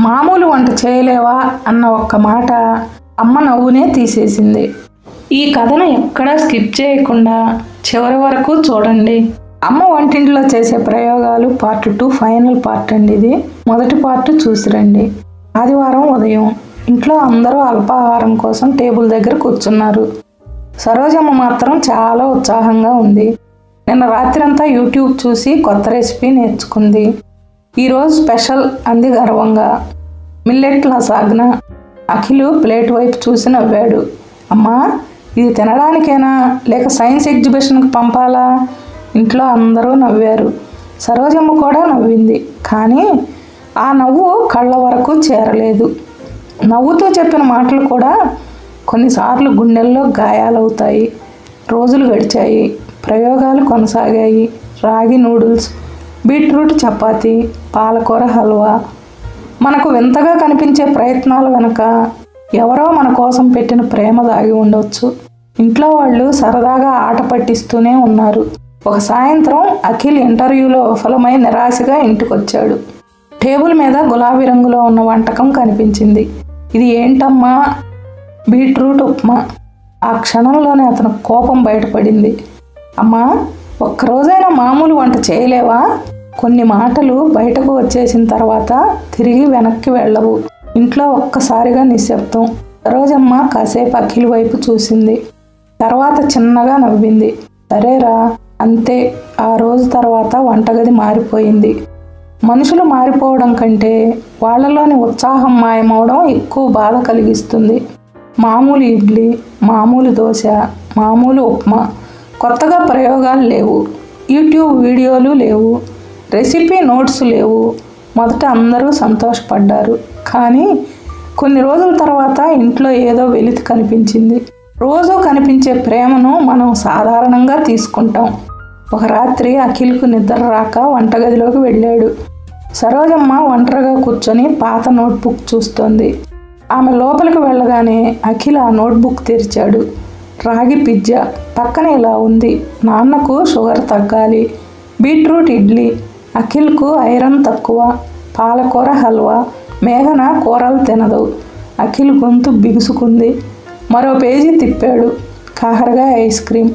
మామూలు వంట చేయలేవా అన్న ఒక్క మాట అమ్మ నవ్వునే తీసేసింది. ఈ కథను ఎక్కడా స్కిప్ చేయకుండా చివరి వరకు చూడండి. అమ్మ వంటింట్లో చేసే ప్రయోగాలు పార్ట్ 2 ఫైనల్ పార్ట్ అండి. ఇది మొదటి పార్ట్ చూసిరండి. ఆదివారం ఉదయం ఇంట్లో అందరూ అల్పాహారం కోసం టేబుల్ దగ్గర కూర్చున్నారు. సరోజమ్మ మాత్రం చాలా ఉత్సాహంగా ఉంది. నిన్న రాత్రంతా యూట్యూబ్ చూసి కొత్త రెసిపీ నేర్చుకుంది. ఈరోజు స్పెషల్ అంది గర్వంగా. మిల్లెట్ లసాగ్నా. అఖిల్ ప్లేట్ వైపు చూసి నవ్వాడు. అమ్మా, ఇది తినడానికేనా లేక సైన్స్ ఎగ్జిబిషన్కి పంపాలా? ఇంట్లో అందరూ నవ్వారు. సరోజమ్మ కూడా నవ్వింది. కానీ ఆ నవ్వు కళ్ళ వరకు చేరలేదు. నవ్వుతూ చెప్పిన మాటలు కూడా కొన్నిసార్లు గుండెల్లో గాయాలవుతాయి. రోజులు గడిచాయి. ప్రయోగాలు కొనసాగాయి. రాగి నూడిల్స్, బీట్రూట్ చపాతీ, పాలకూర హల్వా. మనకు వింతగా కనిపించే ప్రయత్నాల వెనుక ఎవరో మన కోసం పెట్టిన ప్రేమ దాగి ఉండవచ్చు. ఇంట్లో వాళ్ళు సరదాగా ఆట పట్టిస్తూనే ఉన్నారు. ఒక సాయంత్రం అఖిల్ ఇంటర్వ్యూలో విఫలమై నిరాశగా ఇంటికొచ్చాడు. టేబుల్ మీద గులాబీ రంగులో ఉన్న వంటకం కనిపించింది. ఇది ఏంటమ్మా? బీట్రూట్ ఉప్మా. ఆ క్షణంలోనే అతను కోపం బయటపడింది. అమ్మా, ఒక్కరోజైనా మామూలు వంట చేయలేవా? కొన్ని మాటలు బయటకు వచ్చేసిన తర్వాత తిరిగి వెనక్కి వెళ్ళవు. ఇంట్లో ఒక్కసారిగా నిశ్శబ్దం. సరోజమ్మ కాసేపు అఖిల్ వైపు చూసింది. తర్వాత చిన్నగా నవ్వింది. సరేరా, అంతే. ఆ రోజు తర్వాత వంటగది మారిపోయింది. మనుషులు మారిపోవడం కంటే వాళ్ళలోని ఉత్సాహం మాయమవడం ఎక్కువ బాధ కలిగిస్తుంది. మామూలు ఇడ్లీ, మామూలు దోశ, మామూలు ఉప్మా. కొత్తగా ప్రయోగాలు లేవు. యూట్యూబ్ వీడియోలు లేవు. రెసిపీ నోట్స్ లేవు. మొదట అందరూ సంతోషపడ్డారు. కానీ కొన్ని రోజుల తర్వాత ఇంట్లో ఏదో వెలితి కనిపించింది. రోజు కనిపించే ప్రేమను మనం సాధారణంగా తీసుకుంటాం. ఒక రాత్రి అఖిల్కు నిద్ర రాక వంటగదిలోకి వెళ్ళాడు. సరోజమ్మ ఒంటరిగా కూర్చొని పాత నోట్బుక్ చూస్తోంది. ఆమె లోపలికి వెళ్ళగానే అఖిల్ ఆ నోట్బుక్ తెరిచాడు. రాగి పిజ్జా పక్కన ఇలా ఉంది. నాన్నకు షుగర్ తగ్గాలి. బీట్రూట్ ఇడ్లీ. అఖిల్కు ఐరన్ తక్కువ. పాలకూర హల్వా. మేఘన కూరలు తినదు. అఖిల్ గొంతు బిగుసుకుంది. మరో పేజీ తిప్పాడు. కాకరకాయ ఐస్ క్రీమ్.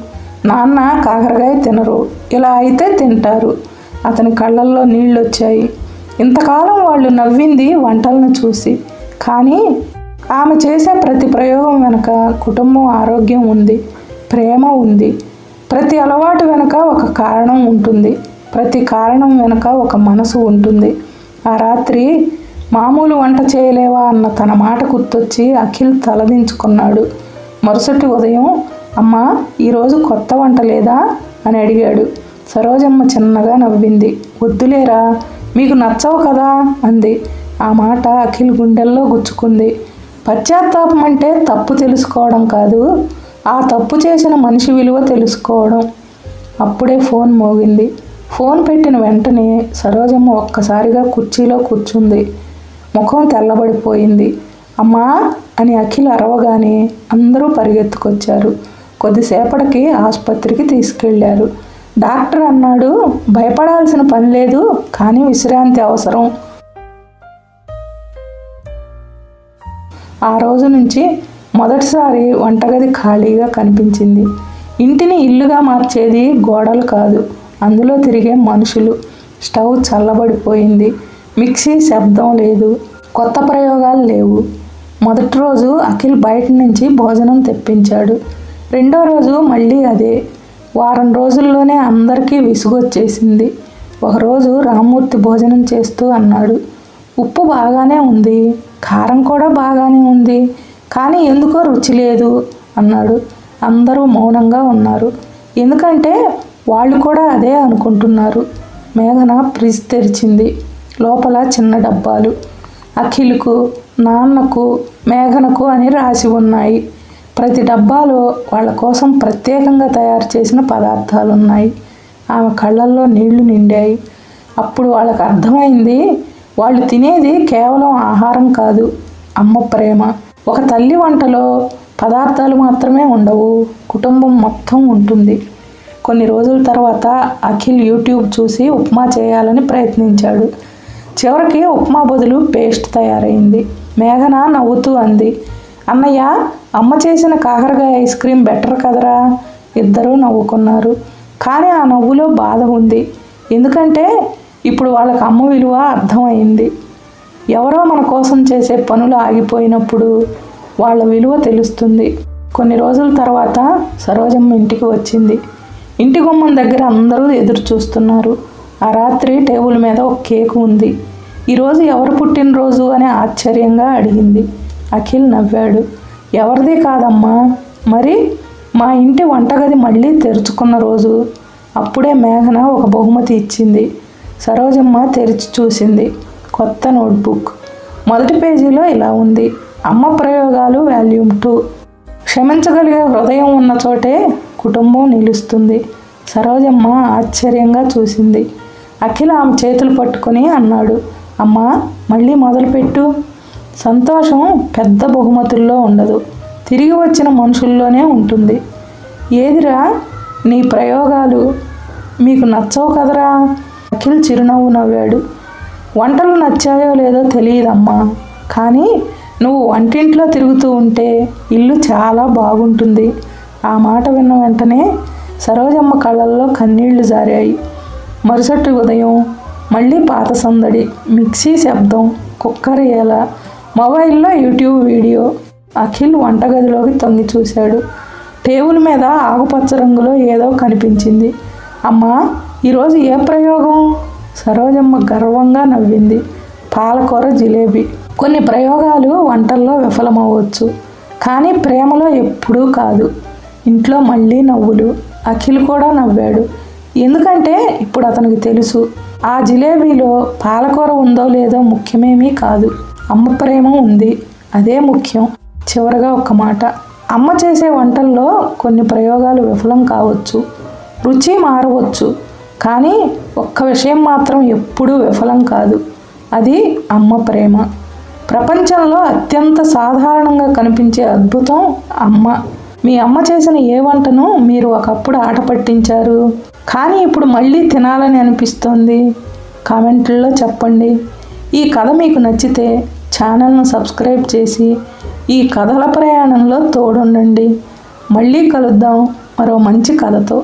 నాన్న కాకరకాయ తినరు. ఇలా అయితే తింటారు. అతని కళ్ళల్లో నీళ్ళు వచ్చాయి. ఇంతకాలం వాళ్ళు నవ్వింది వంటలను చూసి. కానీ ఆమె చేసే ప్రతి ప్రయోగం వెనుక కుటుంబం ఆరోగ్యం ఉంది, ప్రేమ ఉంది. ప్రతి అలవాటు వెనుక ఒక కారణం ఉంటుంది. ప్రతి కారణం వెనుక ఒక మనసు ఉంటుంది. ఆ రాత్రి మామూలు వంట చేయలేవా అన్న తన మాట గుర్తొచ్చి అఖిల్ తలదించుకున్నాడు. మరుసటి ఉదయం, అమ్మా, ఈరోజు కొత్త వంట లేదా అని అడిగాడు. సరోజమ్మ చిన్నగా నవ్వింది. వద్దులేరా, మీకు నచ్చవు కదా అంది. ఆ మాట అఖిల్ గుండెల్లో గుచ్చుకుంది. పశ్చాత్తాపం అంటే తప్పు తెలుసుకోవడం కాదు, ఆ తప్పు చేసిన మనిషి విలువ తెలుసుకోవడం. అప్పుడే ఫోన్ మోగింది. ఫోన్ పెట్టిన వెంటనే సరోజమ్మ ఒక్కసారిగా కుర్చీలో కూర్చుంది. ముఖం తెల్లబడిపోయింది. అమ్మా అని అఖిల్ అరవగానే అందరూ పరిగెత్తుకొచ్చారు. కొద్దిసేపటికి ఆసుపత్రికి తీసుకెళ్లారు. డాక్టర్ అన్నాడు, భయపడాల్సిన పని లేదు, కానీ విశ్రాంతి అవసరం. ఆ రోజు నుంచి మొదటిసారి వంటగది ఖాళీగా కనిపించింది. ఇంటిని ఇల్లుగా మార్చేది గోడలు కాదు, అందులో తిరిగే మనుషులు. స్టవ్ చల్లబడిపోయింది. మిక్సీ శబ్దం లేదు. కొత్త ప్రయోగాలు లేవు. మొదటి రోజు అఖిల్ బయట నుంచి భోజనం తెప్పించాడు. రెండో రోజు మళ్ళీ అదే. వారం రోజుల్లోనే అందరికీ విసుగొచ్చేసింది. ఒకరోజు రామ్మూర్తి భోజనం చేస్తూ అన్నాడు, ఉప్పు బాగానే ఉంది, కారం కూడా బాగానే ఉంది, కానీ ఎందుకో రుచి లేదు అన్నాడు. అందరూ మౌనంగా ఉన్నారు. ఎందుకంటే వాళ్ళు కూడా అదే అనుకుంటున్నారు. మేఘన ఫ్రిడ్జ్ తెరిచింది. లోపల చిన్న డబ్బాలు. అఖిల్కు, నాన్నకు, మేఘనకు అని రాసి ఉన్నాయి. ప్రతి డబ్బాలో వాళ్ళ కోసం ప్రత్యేకంగా తయారు చేసిన పదార్థాలు ఉన్నాయి. ఆమె కళ్ళల్లో నీళ్లు నిండాయి. అప్పుడు వాళ్ళకు అర్థమైంది, వాళ్ళు తినేది కేవలం ఆహారం కాదు, అమ్మ ప్రేమ. ఒక తల్లి వంటలో పదార్థాలు మాత్రమే ఉండవు, కుటుంబం మొత్తం ఉంటుంది. కొన్ని రోజుల తర్వాత అఖిల్ యూట్యూబ్ చూసి ఉప్మా చేయాలని ప్రయత్నించాడు. చివరికి ఉప్మా బదులు పేస్ట్ తయారైంది. మేఘన నవ్వుతూ అంది, అన్నయ్య, అమ్మ చేసిన కాకరకాయ ఐస్ క్రీమ్ బెటర్ కదరా. ఇద్దరూ నవ్వుకున్నారు. కానీ ఆ నవ్వులో బాధ ఉంది. ఎందుకంటే ఇప్పుడు వాళ్ళకి అమ్మ విలువ అర్థమైంది. ఎవరో మన కోసం చేసే పనులు ఆగిపోయినప్పుడు వాళ్ళ విలువ తెలుస్తుంది. కొన్ని రోజుల తర్వాత సరోజమ్మ ఇంటికి వచ్చింది. ఇంటి గుమ్మం దగ్గర అందరూ ఎదురు చూస్తున్నారు. ఆ రాత్రి టేబుల్ మీద ఒక కేకు ఉంది. ఈరోజు ఎవరు పుట్టినరోజు అని ఆశ్చర్యంగా అడిగింది. అఖిల్ నవ్వాడు. ఎవరిది కాదమ్మా, మరి మా ఇంటి వంటగది మళ్ళీ తెరుచుకున్న రోజు. అప్పుడే మేఘన ఒక బహుమతి ఇచ్చింది. సరోజమ్మ తెరిచి చూసింది. కొత్త నోట్బుక్. మొదటి పేజీలో ఇలా ఉంది, అమ్మ ప్రయోగాలు వాల్యూమ్ 2. క్షమించగలిగే హృదయం ఉన్న చోటే కుటుంబం నిలుస్తుంది. సరోజమ్మ ఆశ్చర్యంగా చూసింది. అఖిల ఆమె చేతులు పట్టుకొని అన్నాడు, అమ్మా, మళ్ళీ మొదలుపెట్టు. సంతోషం పెద్ద బహుమతుల్లో ఉండదు, తిరిగి వచ్చిన మనుషుల్లోనే ఉంటుంది. ఏదిరా నీ ప్రయోగాలు, మీకు నచ్చవు కదరా? అఖిల్ చిరునవ్వు నవ్వాడు. వంటలు నచ్చాయో లేదో తెలియదమ్మా, కానీ నువ్వు వంటింట్లో తిరుగుతూ ఉంటే ఇల్లు చాలా బాగుంటుంది. ఆ మాట విన్న వెంటనే సరోజమ్మ కళ్ళల్లో కన్నీళ్లు జారాయి. మరుసటి ఉదయం మళ్ళీ పాత సందడి, మిక్సీ శబ్దం, కుక్కర్ ఏల, మొబైల్లో యూట్యూబ్ వీడియో. అఖిల్ వంటగదిలోకి తొంగి చూశాడు. టేబుల్ మీద ఆకుపచ్చ రంగులో ఏదో కనిపించింది. అమ్మా, ఈరోజు ఏ ప్రయోగం? సరోజమ్మ గర్వంగా నవ్వింది. పాలకూర జిలేబీ. కొన్ని ప్రయోగాలు వంటల్లో విఫలమవ్వచ్చు, కానీ ప్రేమలో ఎప్పుడూ కాదు. ఇంట్లో మళ్ళీ నవ్వులు. అఖిల్ కూడా నవ్వాడు. ఎందుకంటే ఇప్పుడు అతనికి తెలుసు, ఆ జిలేబీలో పాలకూర ఉందో లేదో ముఖ్యమేమీ కాదు, అమ్మ ప్రేమ ఉంది, అదే ముఖ్యం. చివరగా ఒక్క మాట, అమ్మ చేసే వంటల్లో కొన్ని ప్రయోగాలు విఫలం కావచ్చు, రుచి మారవచ్చు, కానీ ఒక్క విషయం మాత్రం ఎప్పుడూ విఫలం కాదు, అది అమ్మ ప్రేమ. ప్రపంచంలో అత్యంత సాధారణంగా కనిపించే అద్భుతం అమ్మ. మీ అమ్మ చేసిన ఏ వంటను మీరు ఒకప్పుడు ఆట పట్టించారు, కానీ ఇప్పుడు మళ్ళీ తినాలని అనిపిస్తోంది? కామెంట్లలో చెప్పండి. ఈ కథ మీకు నచ్చితే ఛానల్ను సబ్స్క్రైబ్ చేసి ఈ కథల ప్రయాణంలో తోడుండండి. మళ్ళీ కలుద్దాం మరో మంచి కథతో.